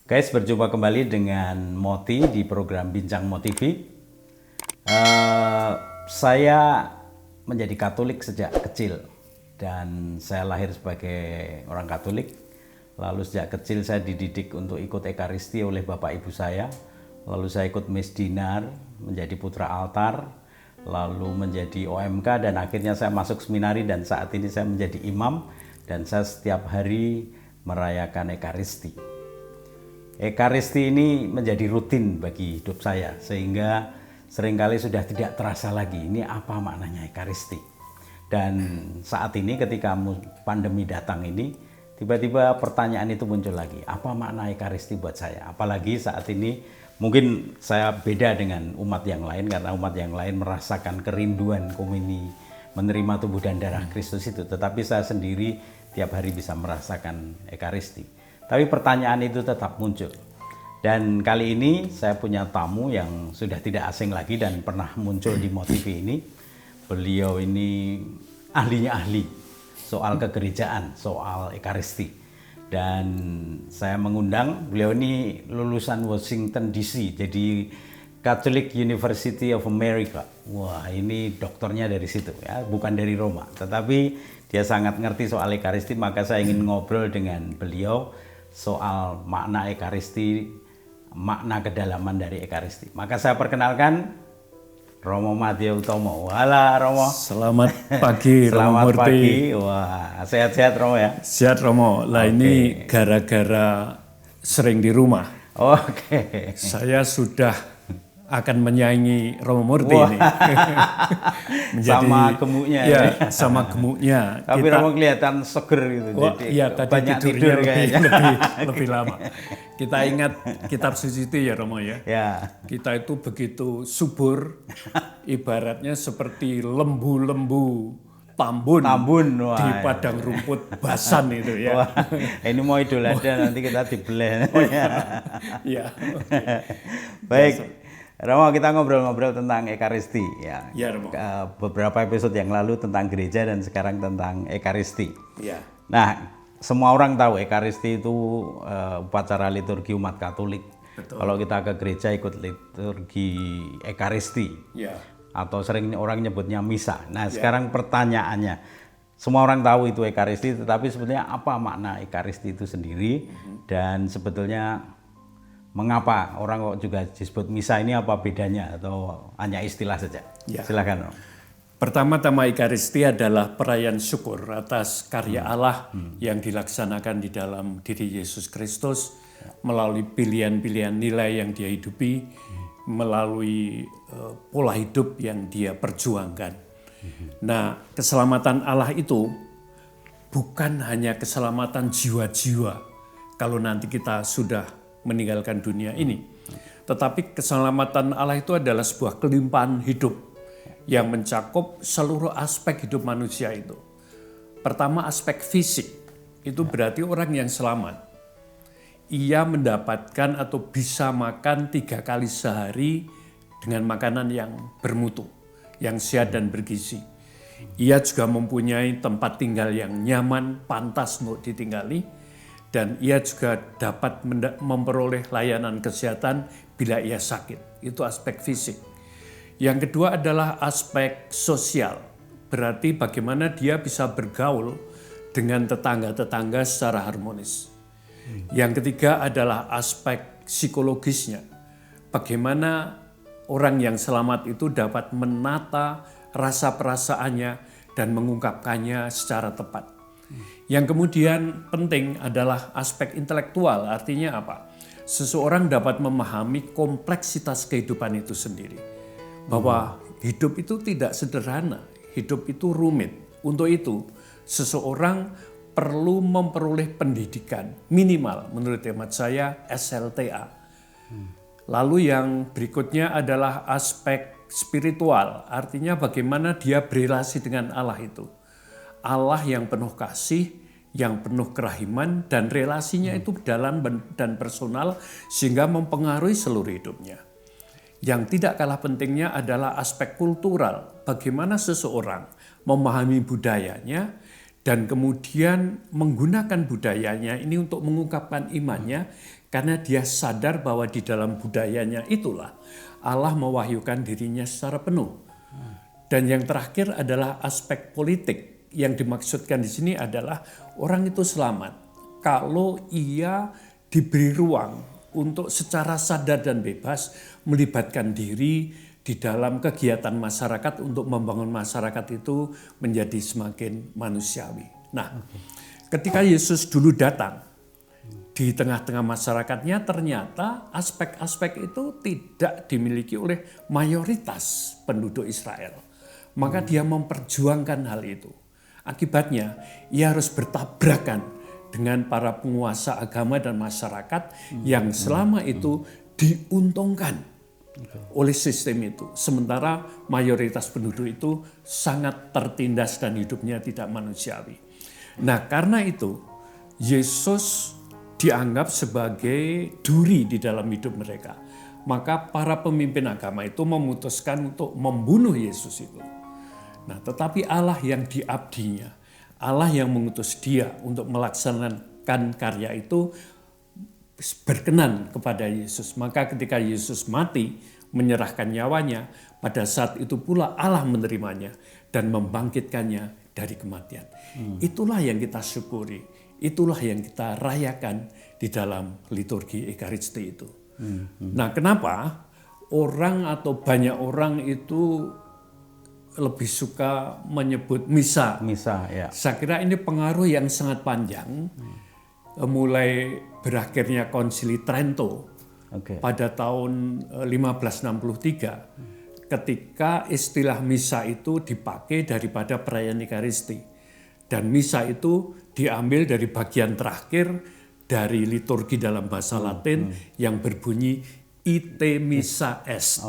Guys, berjumpa kembali dengan Moti di program Bincang Motivi. Saya menjadi Katolik sejak kecil dan saya lahir sebagai orang Katolik. Lalu sejak kecil saya dididik untuk ikut Ekaristi oleh bapak ibu saya. Lalu saya ikut Mis Dinar, menjadi putra altar, lalu menjadi OMK dan akhirnya saya masuk seminari dan saat ini saya menjadi imam dan saya setiap hari merayakan Ekaristi. Ekaristi ini menjadi rutin bagi hidup saya sehingga seringkali sudah tidak terasa lagi ini apa maknanya Ekaristi. Dan saat ini ketika pandemi datang ini tiba-tiba pertanyaan itu muncul lagi, apa makna Ekaristi buat saya? Apalagi saat ini mungkin saya beda dengan umat yang lain karena umat yang lain merasakan kerinduan komuni menerima tubuh dan darah Kristus itu, tetapi saya sendiri tiap hari bisa merasakan Ekaristi. Tapi pertanyaan itu tetap muncul. Dan kali ini saya punya tamu yang sudah tidak asing lagi dan pernah muncul di Motivi ini. Beliau ini ahlinya ahli soal kegerejaan, soal Ekaristi. Dan saya mengundang, beliau ini lulusan Washington DC, jadi Catholic University of America. Wah, ini doktornya dari situ ya, bukan dari Roma. Tetapi dia sangat ngerti soal Ekaristi, maka saya ingin ngobrol dengan beliau soal makna Ekaristi, makna kedalaman dari Ekaristi. Maka saya perkenalkan Romo Madya Utomo. Halo Romo. Selamat pagi Selamat Romo Murti. pagi. Wah, sehat-sehat Romo ya? Sehat Romo. Lah ini gara-gara sering di rumah. Oke. Saya sudah akan menyaingi Romo Murti ini. Sama gemuknya ya. Sama gemuknya. Tapi Romo kelihatan seger gitu. Jadi Iya, tadi banyak tidurnya tidur kayaknya. lebih lama. Kita ingat kitab suci itu ya Romo ya. Ya. Kita itu begitu subur, ibaratnya seperti lembu-lembu tambun Wah. di padang rumput basan itu ya. Wah, ini mau Idul Adha nanti kita dibeleh. Iya. Baik. Romo, kita ngobrol-ngobrol tentang Ekaristi ya. Ya, Romo. Beberapa episode yang lalu tentang gereja dan sekarang tentang Ekaristi. Ya. Nah, semua orang tahu Ekaristi itu upacara liturgi umat Katolik. Betul. Kalau kita ke gereja ikut liturgi Ekaristi. Ya. Atau sering orang nyebutnya misa. Nah, sekarang pertanyaannya, semua orang tahu itu Ekaristi, tetapi sebetulnya apa makna Ekaristi itu sendiri dan sebetulnya mengapa orang kok juga disebut misa, ini apa bedanya atau hanya istilah saja? Ya. Silakan. Pertama-tama Ekaristi adalah perayaan syukur atas karya Allah yang dilaksanakan di dalam diri Yesus Kristus melalui pilihan-pilihan nilai yang dia hidupi, melalui pola hidup yang dia perjuangkan. Nah, keselamatan Allah itu bukan hanya keselamatan jiwa-jiwa kalau nanti kita sudah meninggalkan dunia ini. Tetapi keselamatan Allah itu adalah sebuah kelimpahan hidup yang mencakup seluruh aspek hidup manusia itu. Pertama, aspek fisik. Itu berarti orang yang selamat. Ia mendapatkan atau bisa makan 3 kali sehari dengan makanan yang bermutu, yang sehat dan bergizi. Ia juga mempunyai tempat tinggal yang nyaman, pantas untuk ditinggali. Dan ia juga dapat memperoleh layanan kesehatan bila ia sakit. Itu aspek fisik. Yang kedua adalah aspek sosial. Berarti bagaimana dia bisa bergaul dengan tetangga-tetangga secara harmonis. Yang ketiga adalah aspek psikologisnya. Bagaimana orang yang selamat itu dapat menata rasa perasaannya dan mengungkapkannya secara tepat. Yang kemudian penting adalah aspek intelektual, artinya apa? Seseorang dapat memahami kompleksitas kehidupan itu sendiri. Bahwa hidup itu tidak sederhana, hidup itu rumit. Untuk itu, seseorang perlu memperoleh pendidikan minimal menurut hemat saya SLTA. Lalu yang berikutnya adalah aspek spiritual, artinya bagaimana dia berelasi dengan Allah itu. Allah yang penuh kasih, yang penuh kerahiman, dan relasinya itu dalam dan personal sehingga mempengaruhi seluruh hidupnya. Yang tidak kalah pentingnya adalah aspek kultural, bagaimana seseorang memahami budayanya dan kemudian menggunakan budayanya ini untuk mengungkapkan imannya karena dia sadar bahwa di dalam budayanya itulah Allah mewahyukan dirinya secara penuh. Dan yang terakhir adalah aspek politik. Yang dimaksudkan di sini adalah orang itu selamat kalau ia diberi ruang untuk secara sadar dan bebas melibatkan diri di dalam kegiatan masyarakat untuk membangun masyarakat itu menjadi semakin manusiawi. Nah, ketika Yesus dulu datang di tengah-tengah masyarakatnya, ternyata aspek-aspek itu tidak dimiliki oleh mayoritas penduduk Israel. Maka dia memperjuangkan hal itu. Akibatnya, ia harus bertabrakan dengan para penguasa agama dan masyarakat yang selama itu diuntungkan oleh sistem itu. Sementara mayoritas penduduk itu sangat tertindas dan hidupnya tidak manusiawi. Nah, karena itu Yesus dianggap sebagai duri di dalam hidup mereka. Maka para pemimpin agama itu memutuskan untuk membunuh Yesus itu. Nah, tetapi Allah yang diabdinya, Allah yang mengutus dia untuk melaksanakan karya itu berkenan kepada Yesus. Maka ketika Yesus mati, menyerahkan nyawanya, pada saat itu pula Allah menerimanya dan membangkitkannya dari kematian. Itulah yang kita syukuri, itulah yang kita rayakan di dalam liturgi Ekaristi itu. Nah, kenapa orang atau banyak orang itu lebih suka menyebut misa? Misa, ya. Saya kira ini pengaruh yang sangat panjang. Mulai berakhirnya Konsili Trento pada tahun 1563 ketika istilah misa itu dipakai daripada perayaan Ekaristi, dan misa itu diambil dari bagian terakhir dari liturgi dalam bahasa Latin yang berbunyi ite missa est,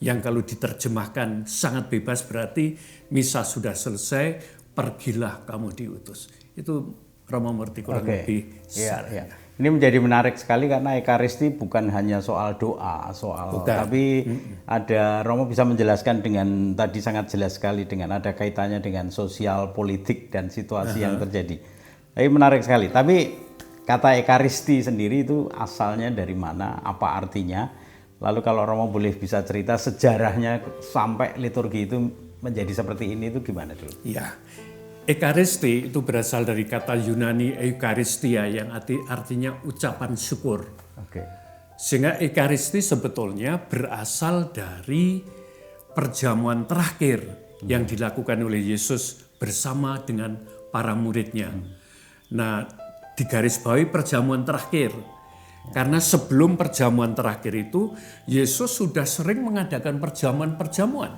yang kalau diterjemahkan sangat bebas berarti misa sudah selesai, pergilah kamu diutus. Itu Romo Murti kurang lebih. Ya. Ini menjadi menarik sekali karena Ekaristi bukan hanya soal doa, tapi ada Romo bisa menjelaskan dengan tadi sangat jelas sekali dengan ada kaitannya dengan sosial, politik dan situasi yang terjadi. Tapi menarik sekali. Tapi kata Ekaristi sendiri itu asalnya dari mana, apa artinya? Lalu kalau Romo boleh bisa cerita sejarahnya sampai liturgi itu menjadi seperti ini itu gimana dulu? Ya. Ekaristi itu berasal dari kata Yunani Eucharistia yang artinya ucapan syukur. Sehingga Ekaristi sebetulnya berasal dari perjamuan terakhir yang dilakukan oleh Yesus bersama dengan para muridnya. Nah, digarisbawahi perjamuan terakhir. Karena sebelum perjamuan terakhir itu, Yesus sudah sering mengadakan perjamuan-perjamuan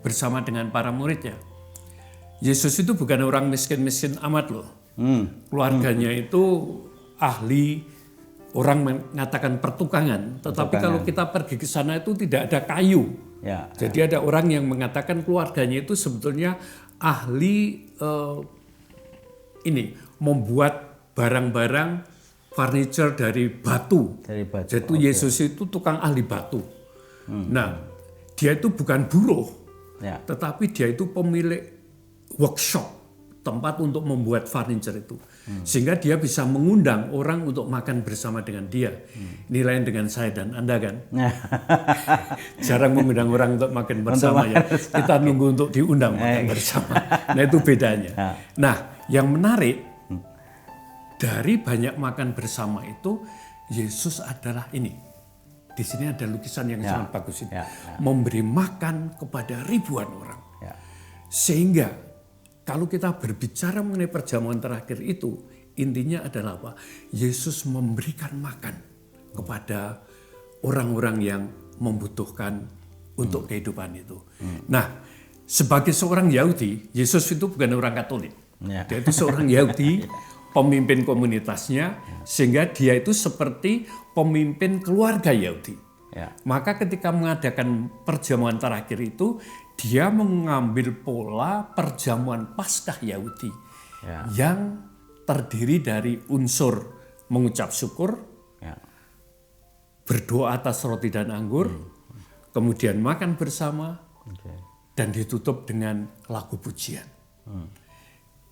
bersama dengan para muridnya. Yesus itu bukan orang miskin-miskin amat loh. Keluarganya itu ahli, orang mengatakan pertukangan. Tetapi kalau kita pergi ke sana itu tidak ada kayu. Jadi ada orang yang mengatakan keluarganya itu sebetulnya ahli membuat barang-barang furniture dari batu. Jadi Yesus itu tukang ahli batu. Nah, dia itu bukan buruh, tetapi dia itu pemilik workshop, tempat untuk membuat furniture itu. Sehingga dia bisa mengundang orang untuk makan bersama dengan dia. Ini lain dengan saya dan Anda kan. Jarang mengundang orang untuk makan bersama ya. Kita nunggu untuk diundang makan bersama. Nah, itu bedanya. Nah, yang menarik dari banyak makan bersama itu, Yesus adalah ini. Di sini ada lukisan yang sangat bagus ini. Memberi makan kepada ribuan orang. Sehingga kalau kita berbicara mengenai perjamuan terakhir itu, intinya adalah apa? Yesus memberikan makan kepada orang-orang yang membutuhkan untuk kehidupan itu. Nah, sebagai seorang Yahudi, Yesus itu bukan orang Katolik. Dia itu seorang Yahudi, pemimpin komunitasnya, sehingga dia itu seperti pemimpin keluarga Yahudi. Maka ketika mengadakan perjamuan terakhir itu, dia mengambil pola perjamuan Paskah Yahudi yang terdiri dari unsur mengucap syukur, berdoa atas roti dan anggur, kemudian makan bersama, dan ditutup dengan lagu pujian.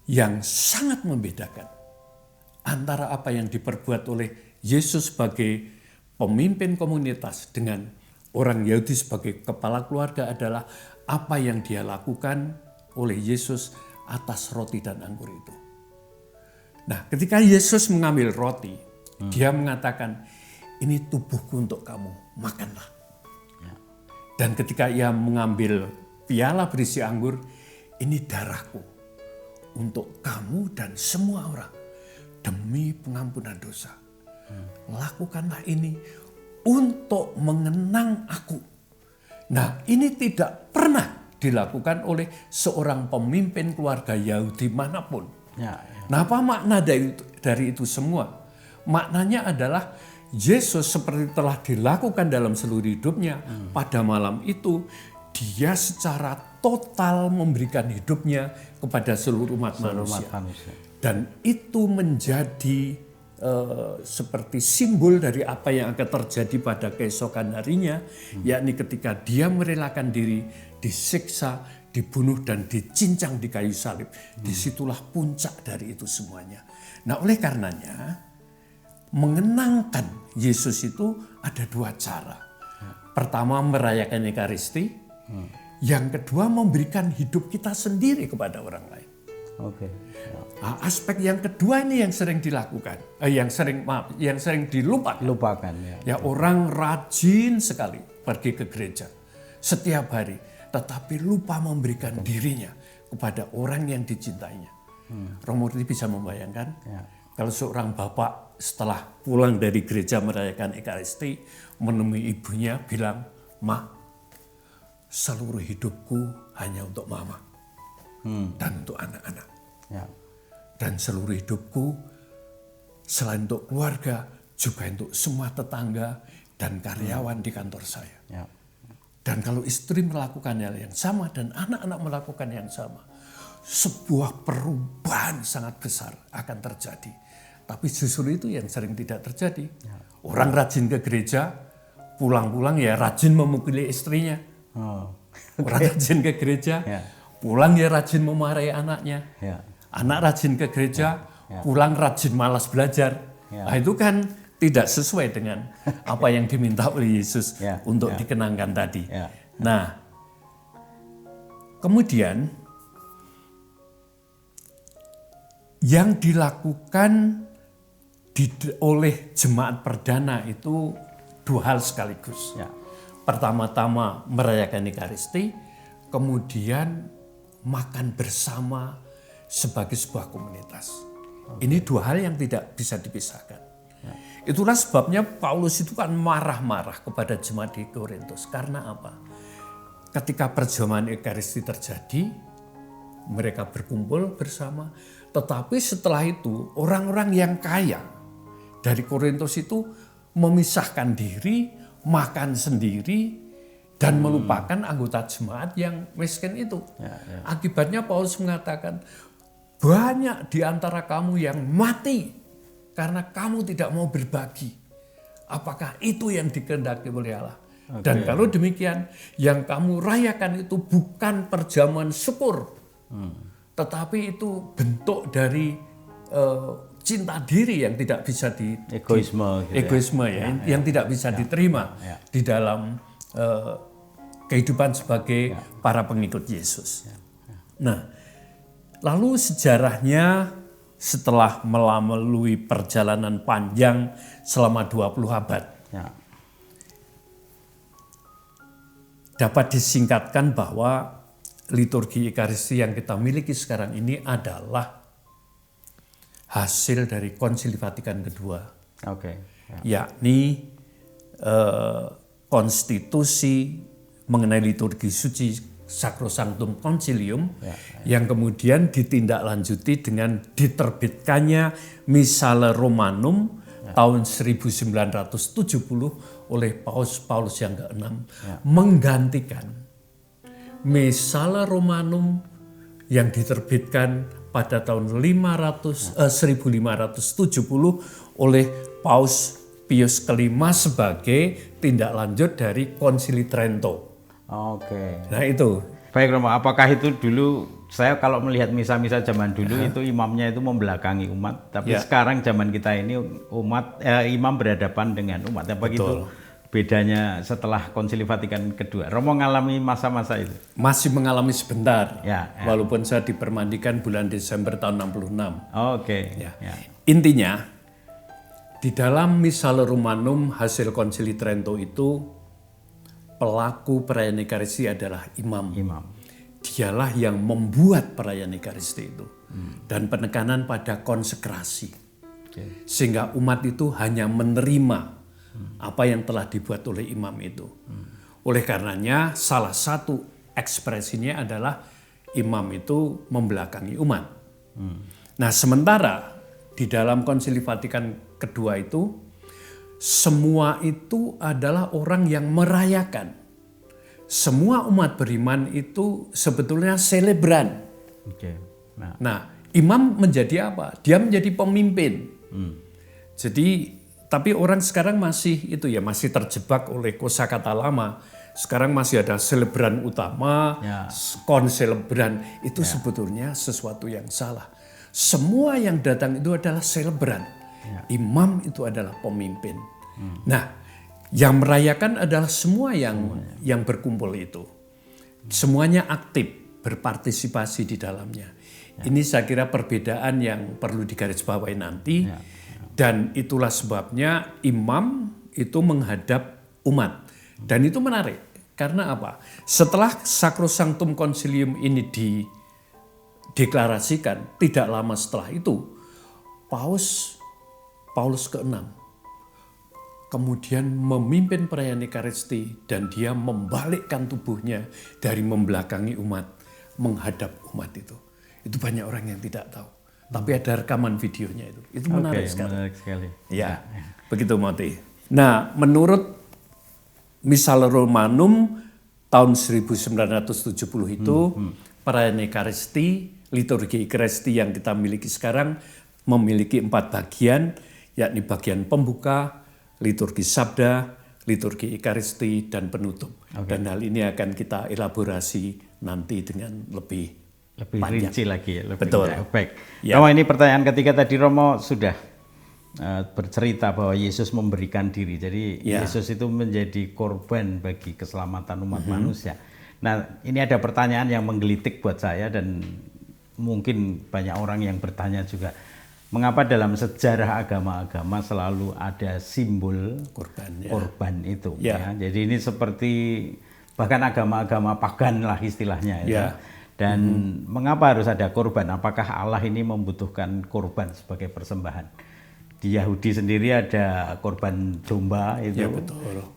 yang sangat membedakan antara apa yang diperbuat oleh Yesus sebagai pemimpin komunitas dengan orang Yahudi sebagai kepala keluarga adalah apa yang dia lakukan oleh Yesus atas roti dan anggur itu. Nah, ketika Yesus mengambil roti, dia mengatakan, ini tubuhku untuk kamu, makanlah. Dan ketika ia mengambil piala berisi anggur, ini darahku untuk kamu dan semua orang demi pengampunan dosa. Lakukanlah ini untuk mengenang aku. Nah, ini tidak pernah dilakukan oleh seorang pemimpin keluarga Yahudi manapun. Nah, apa makna dari itu semua? Maknanya adalah Yesus seperti telah dilakukan dalam seluruh hidupnya, pada malam itu dia secara total memberikan hidupnya kepada seluruh umat manusia. Dan itu menjadi seperti simbol dari apa yang akan terjadi pada keesokan harinya, yakni ketika dia merelakan diri disiksa, dibunuh dan dicincang di kayu salib. Disitulah puncak dari itu semuanya. Nah, oleh karenanya mengenangkan Yesus itu ada dua cara. Pertama, merayakan Ekaristi. Yang kedua, memberikan hidup kita sendiri kepada orang lain. Nah, aspek yang kedua ini yang sering dilakukan, yang sering dilupakan. Ya, orang rajin sekali pergi ke gereja setiap hari, tetapi lupa memberikan dirinya kepada orang yang dicintainya. Romo bisa membayangkan kalau seorang bapak setelah pulang dari gereja merayakan Ekaristi menemui ibunya bilang, "Ma, seluruh hidupku hanya untuk mama dan untuk anak-anak. Dan seluruh hidupku selain untuk keluarga juga untuk semua tetangga dan karyawan di kantor saya." Dan kalau istri melakukan hal yang sama dan anak-anak melakukan yang sama, sebuah perubahan sangat besar akan terjadi. Tapi justru itu yang sering tidak terjadi. Orang rajin ke gereja, pulang-pulang ya rajin memukuli istrinya. Orang rajin ke gereja, pulang ya rajin memarahi anaknya. Anak rajin ke gereja, pulang rajin malas belajar. Nah, itu kan tidak sesuai dengan apa yang diminta oleh Yesus untuk dikenangkan tadi. Nah, kemudian yang dilakukan oleh jemaat perdana itu dua hal sekaligus. Pertama-tama merayakan Ekaristi, kemudian makan bersama sebagai sebuah komunitas. Ini dua hal yang tidak bisa dipisahkan. Itulah sebabnya Paulus itu kan marah-marah kepada jemaat di Korintus. Karena apa? Ketika perjamuan Ekaristi terjadi, mereka berkumpul bersama. Tetapi setelah itu orang-orang yang kaya dari Korintus itu memisahkan diri, makan sendiri, dan melupakan anggota jemaat yang miskin itu. Akibatnya Paulus mengatakan, banyak di antara kamu yang mati karena kamu tidak mau berbagi. Apakah itu yang dikehendaki oleh Allah? Dan kalau demikian, yang kamu rayakan itu bukan perjamuan syukur, tetapi itu bentuk dari cinta diri yang tidak bisa egoisme yang tidak bisa diterima di dalam kehidupan sebagai para pengikut Yesus. Nah, lalu sejarahnya setelah melalui perjalanan panjang selama 20 abad, dapat disingkatkan bahwa liturgi Ekaristi yang kita miliki sekarang ini adalah hasil dari Konsili Vatikan kedua, yakni konstitusi mengenai liturgi suci Sacrosanctum Concilium yang kemudian ditindaklanjuti dengan diterbitkannya Missale Romanum tahun 1970 oleh Paus yang ke-6 menggantikan Missale Romanum yang diterbitkan pada tahun 1570 oleh Paus Pius kelima sebagai tindak lanjut dari Konsili Trento. Nah itu. Baik Romo, apakah itu dulu Saya kalau melihat misa-misa zaman dulu itu imamnya itu membelakangi umat, tapi sekarang zaman kita ini imam berhadapan dengan umat. Apa gitu bedanya setelah Konsili Vatikan kedua? Romo ngalami masa-masa itu? Masih mengalami sebentar, walaupun saya dipermandikan bulan Desember tahun 66. Oke. Intinya, di dalam Missa Romanum hasil Konsili Trento itu, pelaku perayaan Ekaristi adalah imam. Dialah yang membuat perayaan Ekaristi itu. Dan penekanan pada konsekrasi. Sehingga umat itu hanya menerima apa yang telah dibuat oleh imam itu. Oleh karenanya salah satu ekspresinya adalah imam itu membelakangi umat. Nah sementara di dalam Konsili Vatikan kedua itu, semua itu adalah orang yang merayakan. Semua umat beriman itu sebetulnya selebran. Nah, imam menjadi apa? Dia menjadi pemimpin. Jadi, tapi orang sekarang masih terjebak oleh kosakata lama. Sekarang masih ada selebran utama, konselebran. Itu sebetulnya sesuatu yang salah. Semua yang datang itu adalah selebran. Imam itu adalah pemimpin. Nah, yang merayakan adalah semua yang berkumpul itu. Semuanya aktif, berpartisipasi di dalamnya. Ini saya kira perbedaan yang perlu digarisbawahi nanti. Dan itulah sebabnya imam itu menghadap umat. Dan itu menarik. Karena apa? Setelah Sacrosanctum Concilium ini dideklarasikan, tidak lama setelah itu, Paulus ke-6 kemudian memimpin perayaan Ekaristi dan dia membalikkan tubuhnya dari membelakangi umat menghadap umat itu. Itu banyak orang yang tidak tahu. Tapi ada rekaman videonya itu. Itu menarik sekali. Menarik sekali. Ya, begitu Moti. Nah, menurut Missa Romanum tahun 1970 itu perayaan Ekaristi, liturgi Ekaristi yang kita miliki sekarang memiliki 4 bagian, yakni bagian pembuka, liturgi sabda, liturgi Ekaristi, dan penutup. Dan hal ini akan kita elaborasi nanti dengan lebih panjang. Rinci lagi. Betul. Baik. Romo, ini pertanyaan ketiga tadi Romo sudah bercerita bahwa Yesus memberikan diri. Jadi Yesus itu menjadi korban bagi keselamatan umat manusia. Nah, ini ada pertanyaan yang menggelitik buat saya dan mungkin banyak orang yang bertanya juga. Mengapa dalam sejarah agama-agama selalu ada simbol korban itu? Jadi ini seperti bahkan agama-agama pagan lah istilahnya. Dan mengapa harus ada korban? Apakah Allah ini membutuhkan korban sebagai persembahan? Di Yahudi sendiri ada korban domba itu.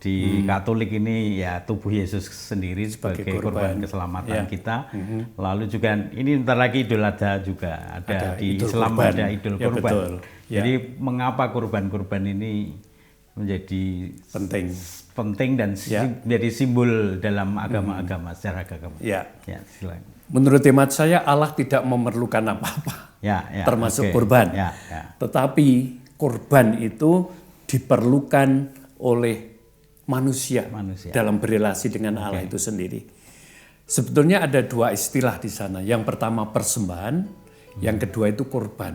Di Katolik ini ya tubuh Yesus sendiri sebagai korban keselamatan kita. Lalu juga ini ntar lagi Idul Adha juga ada di Islam korban. Ada Idul Kurban. Jadi mengapa korban-korban ini menjadi penting dan menjadi simbol dalam agama-agama secara agama? Silakan. Menurut hemat saya Allah tidak memerlukan apa-apa, termasuk korban. Tetapi korban itu diperlukan oleh manusia. Dalam berelasi dengan Allah itu sendiri. Sebetulnya ada 2 istilah di sana. Yang pertama persembahan, yang kedua itu korban.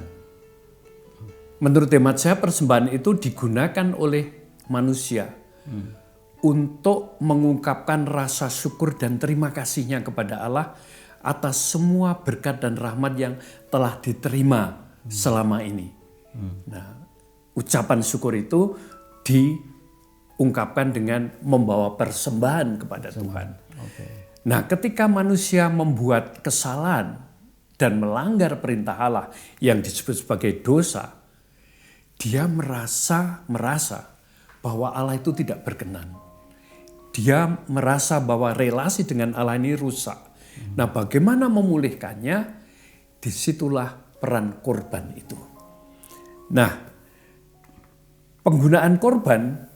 Menurut hemat saya persembahan itu digunakan oleh manusia untuk mengungkapkan rasa syukur dan terima kasihnya kepada Allah atas semua berkat dan rahmat yang telah diterima selama ini. Nah, ucapan syukur itu diungkapkan dengan membawa persembahan kepada Tuhan. Nah, ketika manusia membuat kesalahan dan melanggar perintah Allah yang disebut sebagai dosa, dia merasa bahwa Allah itu tidak berkenan. Dia merasa bahwa relasi dengan Allah ini rusak. Nah, bagaimana memulihkannya? Disitulah peran korban itu. Nah, penggunaan korban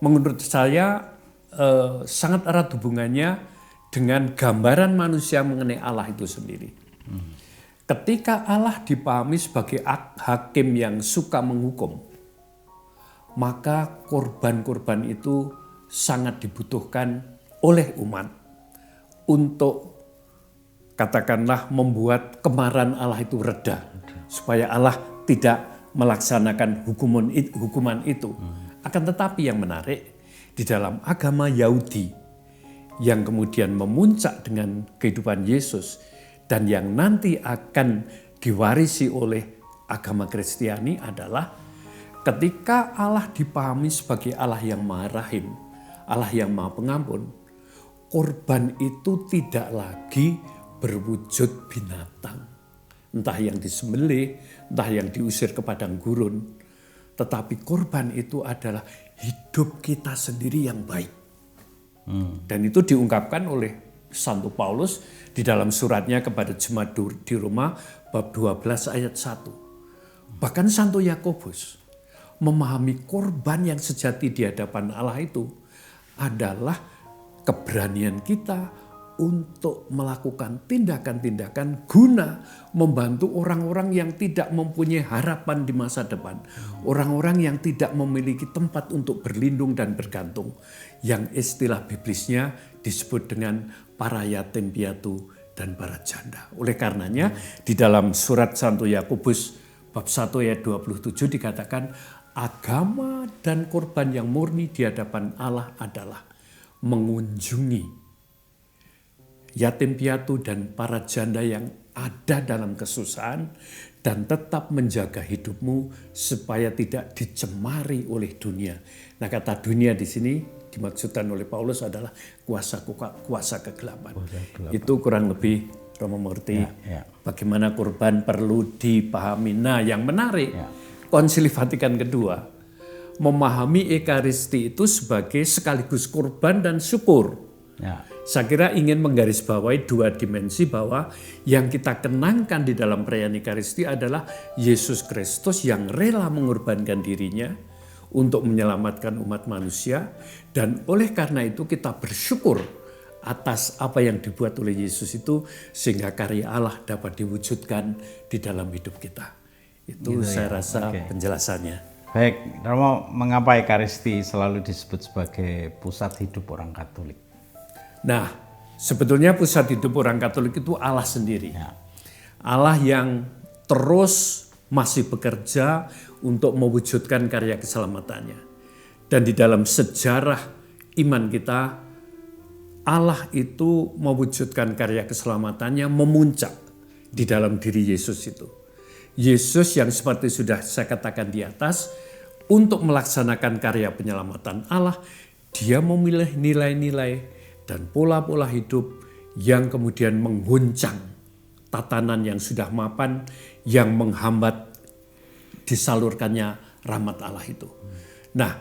menurut saya sangat erat hubungannya dengan gambaran manusia mengenai Allah itu sendiri. Ketika Allah dipahami sebagai hakim yang suka menghukum, maka korban-korban itu sangat dibutuhkan oleh umat untuk katakanlah membuat kemarahan Allah itu reda. Supaya Allah tidak melaksanakan hukuman itu. Akan tetapi yang menarik, di dalam agama Yahudi yang kemudian memuncak dengan kehidupan Yesus dan yang nanti akan diwarisi oleh agama Kristiani adalah ketika Allah dipahami sebagai Allah yang Maha Rahim, Allah yang Maha Pengampun, korban itu tidak lagi berwujud binatang. Entah yang disembelih, entah yang diusir ke padang gurun. Tetapi korban itu adalah hidup kita sendiri yang baik. Dan itu diungkapkan oleh Santo Paulus di dalam suratnya kepada jemaat di Roma bab 12 ayat 1. Bahkan Santo Yakobus memahami korban yang sejati di hadapan Allah itu adalah keberanian kita untuk melakukan tindakan-tindakan guna membantu orang-orang yang tidak mempunyai harapan di masa depan. Orang-orang yang tidak memiliki tempat untuk berlindung dan bergantung. Yang istilah biblisnya disebut dengan para yatim piatu dan para janda. Oleh karenanya di dalam surat Santo Yakobus bab 1 ayat 27 dikatakan agama dan korban yang murni di hadapan Allah adalah mengunjungi yatim piatu dan para janda yang ada dalam kesusahan dan tetap menjaga hidupmu supaya tidak dicemari oleh dunia. Nah, kata dunia di sini dimaksudkan oleh Paulus adalah kuasa kegelapan. Itu kurang lebih Romo Murti bagaimana korban perlu dipahami. Nah, yang menarik Konsili Vatikan kedua memahami Ekaristi itu sebagai sekaligus korban dan syukur. Saya kira ingin menggarisbawahi dua dimensi bahwa yang kita kenangkan di dalam perayaan Ekaristi adalah Yesus Kristus yang rela mengorbankan dirinya untuk menyelamatkan umat manusia, dan oleh karena itu kita bersyukur atas apa yang dibuat oleh Yesus itu sehingga karya Allah dapat diwujudkan di dalam hidup kita. Itu gitu saya rasa penjelasannya. Baik, Romo, mengapa Ekaristi selalu disebut sebagai pusat hidup orang Katolik? Nah, sebetulnya pusat hidup orang Katolik itu Allah sendiri. Allah yang terus masih bekerja untuk mewujudkan karya keselamatannya. Dan di dalam sejarah iman kita, Allah itu mewujudkan karya keselamatannya memuncak di dalam diri Yesus itu. Yesus yang seperti sudah saya katakan di atas, untuk melaksanakan karya penyelamatan Allah, dia memilih nilai-nilai dan pola-pola hidup yang kemudian mengguncang tatanan yang sudah mapan, yang menghambat disalurkannya rahmat Allah itu. Nah,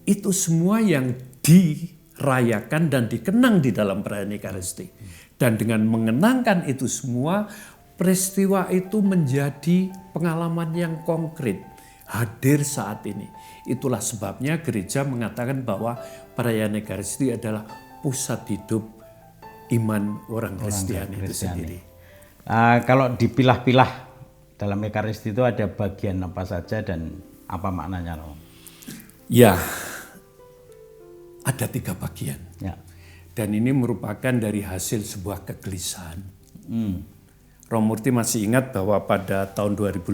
itu semua yang dirayakan dan dikenang di dalam perayaan Ekaristi. Dan dengan mengenangkan itu semua, peristiwa itu menjadi pengalaman yang konkret, hadir saat ini. Itulah sebabnya gereja mengatakan bahwa perayaan Ekaristi adalah pusat hidup iman orang Kristiani itu sendiri. Kalau dipilah-pilah dalam Ekaristi itu ada bagian apa saja dan apa maknanya, Romo? Ya, ada 3 bagian. Ya. Dan ini merupakan dari hasil sebuah kegelisahan. Romo Murti masih ingat bahwa pada tahun 2005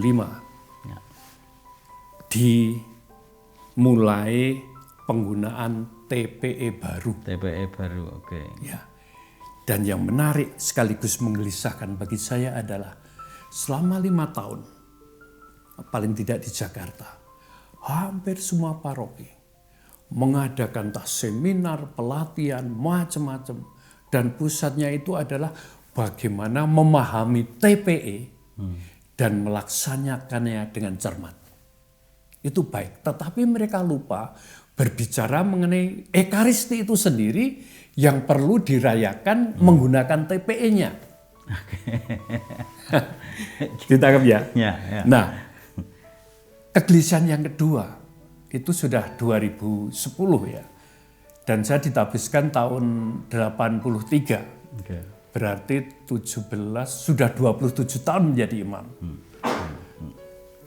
dimulai penggunaan TPE baru. TPE baru, oke. Ya. Dan yang menarik sekaligus menggelisahkan bagi saya adalah selama 5 tahun, paling tidak di Jakarta, hampir semua paroki mengadakan seminar, pelatihan, macam-macam. Dan pusatnya itu adalah bagaimana memahami TPE dan melaksanakannya dengan cermat. Itu baik, tetapi mereka lupa berbicara mengenai Ekaristi itu sendiri yang perlu dirayakan menggunakan TPE-nya. Ditangkap ya? Ya. Nah, kegelisahan yang kedua itu sudah 2010 ya. Dan saya ditabiskan tahun 83. Berarti 17, sudah 27 tahun menjadi imam.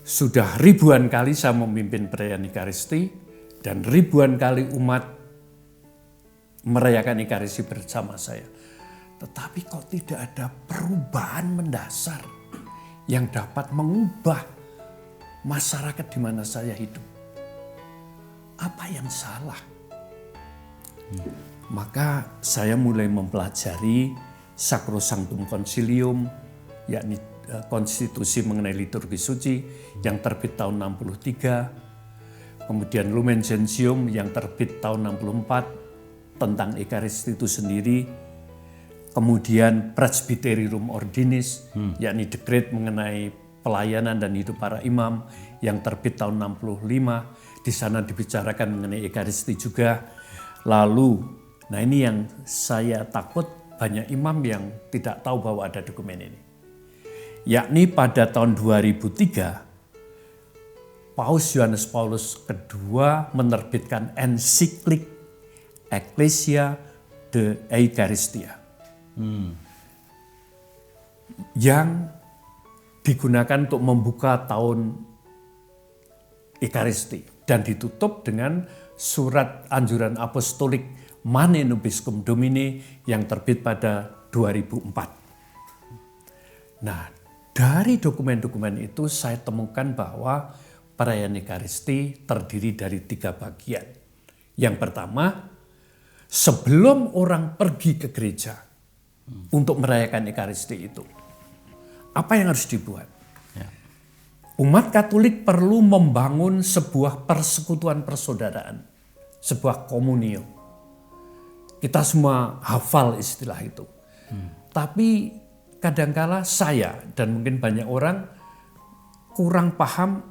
Sudah ribuan kali saya memimpin perayaan Ekaristi dan ribuan kali umat merayakan Ekaristi bersama saya. Tetapi kok tidak ada perubahan mendasar yang dapat mengubah masyarakat di mana saya hidup. Apa yang salah? Maka saya mulai mempelajari Sacrosanctum Concilium, yakni konstitusi mengenai liturgi suci yang terbit tahun 63. Kemudian Lumen Gentium yang terbit tahun 64 tentang Ekaristi itu sendiri. Kemudian Presbyterium Ordinis, yakni dekret mengenai pelayanan dan hidup para imam yang terbit tahun 65. Di sana dibicarakan mengenai Ekaristi juga. Lalu, nah ini yang saya takut banyak imam yang tidak tahu bahwa ada dokumen ini. Yakni pada tahun 2003, Paus Yohanes Paulus II menerbitkan ensiklik Ecclesia de Eucharistia. Yang digunakan untuk membuka tahun Ekaristi dan ditutup dengan surat anjuran apostolik Mane Nobiscum Domini yang terbit pada 2004. Nah, dari dokumen-dokumen itu saya temukan bahwa perayaan Ekaristi terdiri dari 3 bagian. Yang pertama, sebelum orang pergi ke gereja untuk merayakan Ekaristi itu, apa yang harus dibuat? Umat Katolik perlu membangun sebuah persekutuan persaudaraan, sebuah komunio. Kita semua hafal istilah itu. Tapi kadangkala saya dan mungkin banyak orang kurang paham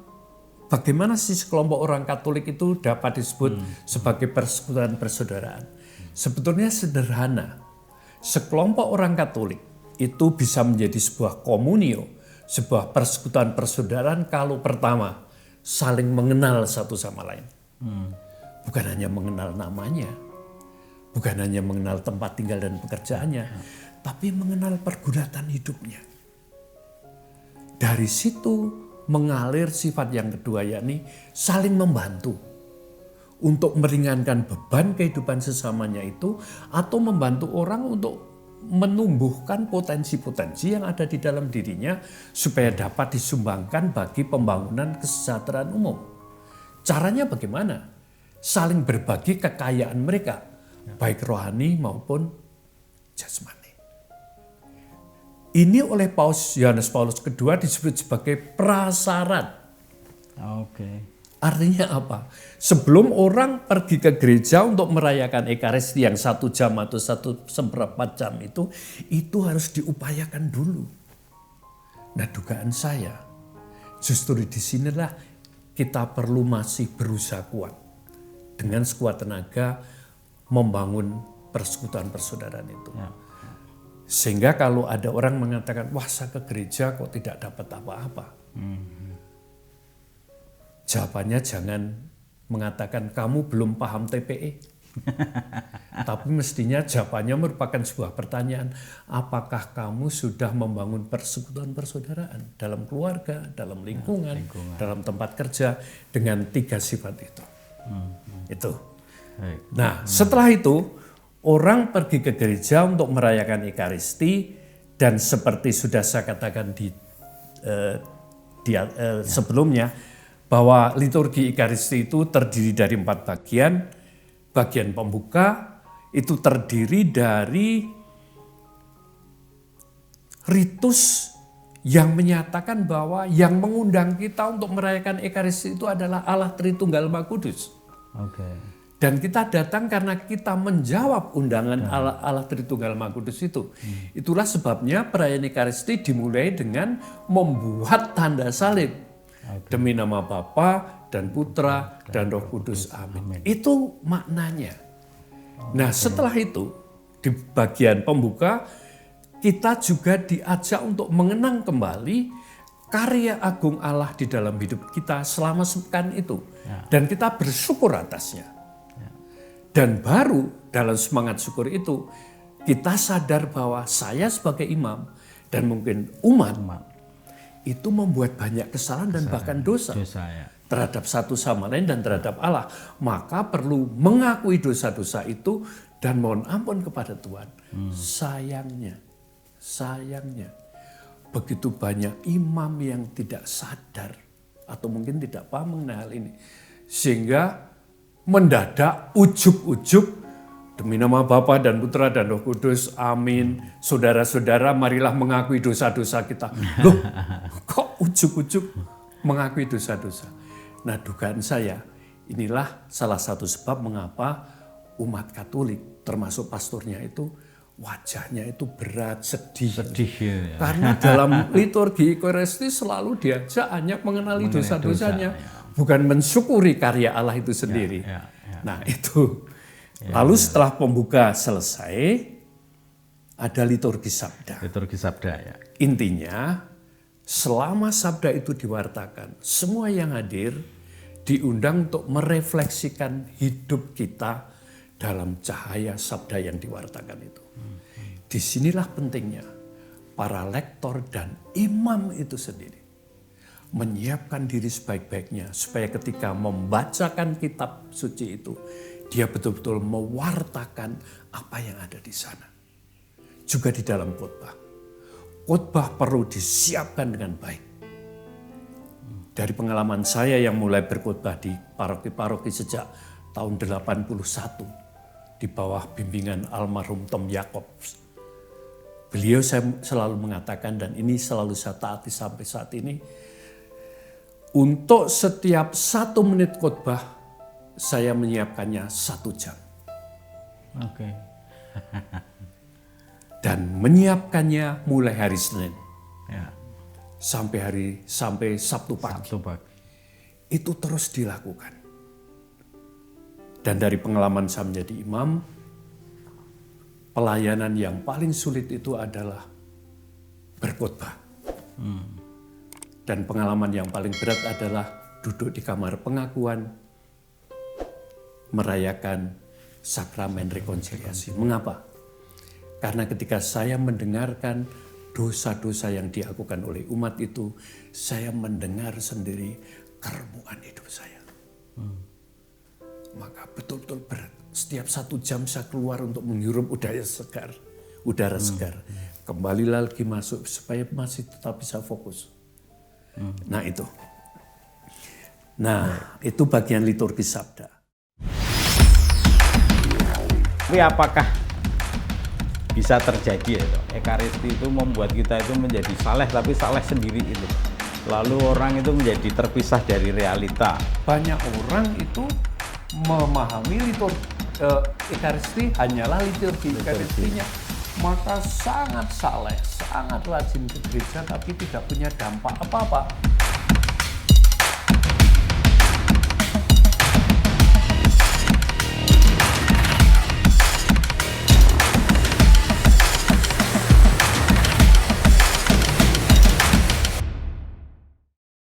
bagaimana sih sekelompok orang Katolik itu dapat disebut sebagai persekutuan persaudaraan. Sebetulnya sederhana. Sekelompok orang Katolik itu bisa menjadi sebuah komunio, sebuah persekutuan persaudaraan kalau pertama saling mengenal satu sama lain. Bukan hanya mengenal namanya, bukan hanya mengenal tempat tinggal dan pekerjaannya, tapi mengenal pergulatan hidupnya. Dari situ mengalir sifat yang kedua, yakni saling membantu untuk meringankan beban kehidupan sesamanya itu, atau membantu orang untuk menumbuhkan potensi-potensi yang ada di dalam dirinya supaya dapat disumbangkan bagi pembangunan kesejahteraan umum. Caranya bagaimana? Saling berbagi kekayaan mereka, baik rohani maupun jasmani. Ini oleh Paus Yohanes Paulus II disebut sebagai prasyarat. Artinya apa? Sebelum orang pergi ke gereja untuk merayakan Ekaristi yang 1 jam atau 1 seperempat jam itu harus diupayakan dulu. Nah, dugaan saya justru di sinilah kita perlu masih berusaha kuat dengan sekuat tenaga membangun persekutuan persaudaraan itu. Sehingga kalau ada orang mengatakan, wah saya ke gereja kok tidak dapat apa-apa. Jawabannya jangan mengatakan kamu belum paham TPE. Tapi mestinya jawabannya merupakan sebuah pertanyaan. Apakah kamu sudah membangun persekutuan persaudaraan dalam keluarga, dalam lingkungan, dalam tempat kerja dengan 3 sifat itu. Itu. Nah, setelah itu orang pergi ke gereja untuk merayakan Ekaristi, dan seperti sudah saya katakan sebelumnya, bahwa liturgi Ekaristi itu terdiri dari 4 bagian. Bagian pembuka itu terdiri dari ritus yang menyatakan bahwa yang mengundang kita untuk merayakan Ekaristi itu adalah Allah Tritunggal Maha Kudus. Dan kita datang karena kita menjawab undangan Allah Tritunggal Maha Kudus itu. Itulah sebabnya perayaan Ekaristi dimulai dengan membuat tanda salib. Demi nama Bapa dan Putra dan Roh Kudus. Amin. Itu maknanya. Nah, setelah itu di bagian pembuka kita juga diajak untuk mengenang kembali karya agung Allah di dalam hidup kita selama sepekan itu. Dan kita bersyukur atasnya. Dan baru dalam semangat syukur itu kita sadar bahwa saya sebagai imam dan mungkin umat itu membuat banyak kesalahan dan bahkan dosa terhadap satu sama lain dan terhadap Allah. Maka perlu mengakui dosa-dosa itu dan mohon ampun kepada Tuhan. Sayangnya, begitu banyak imam yang tidak sadar atau mungkin tidak paham mengenai hal ini. Sehingga mendadak ujuk-ujuk demi nama Bapa dan Putra dan Roh Kudus, amin. Saudara-saudara, marilah mengakui dosa-dosa kita. Loh, kok ujuk-ujuk mengakui dosa-dosa? Nah, dugaan saya, inilah salah satu sebab mengapa umat Katolik, termasuk pastornya itu, wajahnya itu berat, sedih. Ya. Karena dalam liturgi Ekaristi selalu diajak hanya mengenali dosa-dosanya, bukan mensyukuri karya Allah itu sendiri. Nah, itu. Lalu setelah pembuka selesai, ada liturgi sabda. Liturgi sabda, ya. Intinya, selama sabda itu diwartakan, semua yang hadir diundang untuk merefleksikan hidup kita dalam cahaya sabda yang diwartakan itu. Disinilah pentingnya para lektor dan imam itu sendiri menyiapkan diri sebaik-baiknya supaya ketika membacakan kitab suci itu, dia betul-betul mewartakan apa yang ada di sana. Juga di dalam khotbah. Khotbah perlu disiapkan dengan baik. Dari pengalaman saya yang mulai berkhotbah di paroki-paroki sejak tahun 81 di bawah bimbingan almarhum Tom Jacobs. Beliau saya selalu mengatakan, dan ini selalu saya taati sampai saat ini, untuk setiap 1 menit khotbah saya menyiapkannya 1 jam. Oke. Dan menyiapkannya mulai hari Senin. Ya. Sampai Sabtu pagi. Sabtu pagi. Itu terus dilakukan. Dan dari pengalaman saya menjadi imam, pelayanan yang paling sulit itu adalah berkhotbah. Dan pengalaman yang paling berat adalah duduk di kamar pengakuan, merayakan sakramen rekonsiliasi. Mengapa? Karena ketika saya mendengarkan dosa-dosa yang dilakukan oleh umat itu, saya mendengar sendiri keremuan hidup saya. Maka betul-betul berat. Setiap 1 jam saya keluar untuk menghirup udara segar. Kembali lagi masuk supaya masih tetap bisa fokus. Nah itu. Itu bagian liturgi sabda. Tapi apakah bisa terjadi ya? Ekaristi itu membuat kita itu menjadi saleh, tapi saleh sendiri itu. Lalu orang itu menjadi terpisah dari realita. Banyak orang itu memahami liturgi Ekaristi hanyalah liturgi Ekaristinya, maka sangat saleh, sangat rajin ke gereja, tapi tidak punya dampak apa-apa.